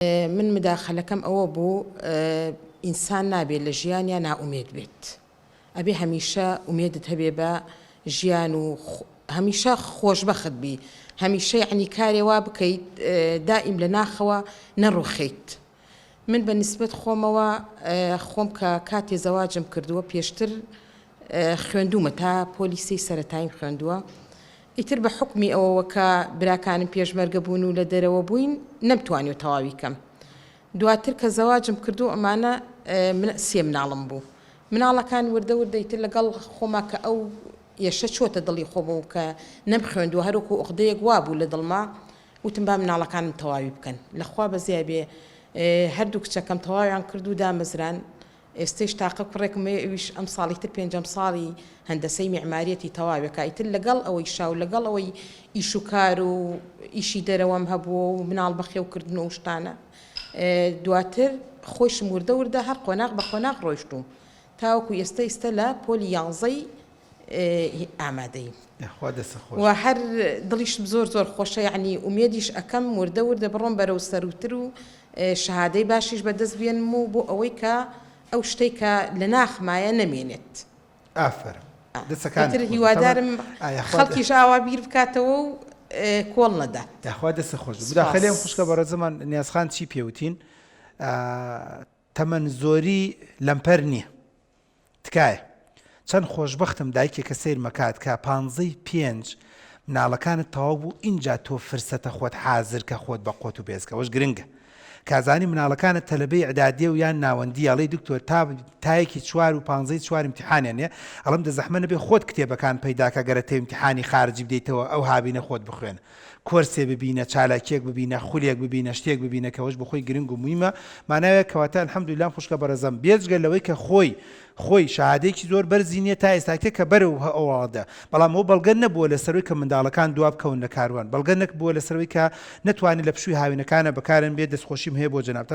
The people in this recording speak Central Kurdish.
من مداخلەکەم ئەوە بوو ئینسان نابێت لە ژیانیا ناومێد بێت. ئەبێ هەمیشە ئومێدت هەبێ بە ژیان و هەمیشە خۆشبەخت بی، هەمیشە یعنی کارێ وا بکەیت دائیم لە ناخەوە نەڕوخیت. من بە نسبەت خۆمەوە خۆم کە کاتێ زەواجم کردووە پێشتر خوێندومە تا پۆلیسی سەرەتایم خوێندووە. ئیتر بە حکمی ئەوەوە کە براکانم پێشمەرگە بوون و لە دەرەوە بووین نەمتوانی و تەواوی کەم. دواتر کە زەواجم کردو ئەمانە سێ مناڵم بوو. مناڵەکان وردە وردەیتر لەگەڵ خۆما کە ئەو یەشە چۆتە دڵی خۆمەوە کە نەم خوێندووە هەروکو ئوقدەیەک وا بوو لە دڵما وتم با مناڵەکانم تەواوی بکەن. لەخوا بەزیای بێ هەردوو کچەکەم تەواویان کردو دامەزران. ئێستش تاقە کوڕێکم ئەویش ئەم ساڵی تر پێنجەم ساڵی هەندەسەی میعماریەتی تەواویەکە. ئیتر لەگەڵ ئەوەی شاو لەگەڵ ئەوەی ئیش و کار و ئیشی دەرەوەم هەبووە و مناڵ بەخێوکردن و شتانە. دواتر خۆشم وردە وردە هەر قۆناغ بە قۆناغ ڕۆیشتوم تاوەکو ئێستا لە پۆلی 11ی ئامادەی و هەر دڵیشم زۆر خۆشە، یعنی ئومێدیش ئەەکەم وردە وردە بڕۆم بەرەو سەروتر و شەهادەی باشیش بەدەست بێنم و بۆ ئەوەی کە ئەو شتێک کە لە ناخمایە نەمێنێت. ئافرەتر هیوادارم خەڵکیش ئاوا بیر بکاتەوە و کۆڵ نەدا. داخوا دەستە خۆش بداخەلێم خوشکە بەڕێزەمان نیازخان چی پێوتین تەمەن زۆری لەمپەر نییە تکایە چەند خۆشببختم دایکێکە سیر مەکات کە 15 مناڵەکانت تەواو بوو اینجا تۆ فرسەتە خۆت حازر کە خۆت بە قۆت و بێزکەوەش گرنگە. کازانی مناڵەکانت تەلەبەی ئەعدادیە و یان ناوەندی ئەڵێ دکتۆر تایەکی 4 و 15 امتحانیان نیە ئەڵم دەزەحمە نەبێ خۆت کتێبەکان پەیداکە گەرە امتحانی خارجی بدەیتەوە ئەو هابینە خۆت بخوێن، کۆرسێ ببینە، چالاکیەک ببینە، خولێک ببینە، شتێک ببینە کەەوەش بخۆی گرنگ و مویمە. ماناوێت کەواتە الحەمدوللا خوشکە بەڕێزەم بێجگە لەوەی کە خۆی شەهادەیەکی زۆر بەرزی نییە تا ئێستاکتێک کە بەرەو ئەوڵدا، بەڵام ئەو بەڵگە نەبووە لەسەرەوەی کە منداڵەکان دواب بکەون لە کاروان، بەڵگە نەبووە لەسەرەوەی کە نەتوانێت لە پشووی هاوینەکانە بەکارن بێت دەستخۆشیم هەیە بۆ جەنابەت.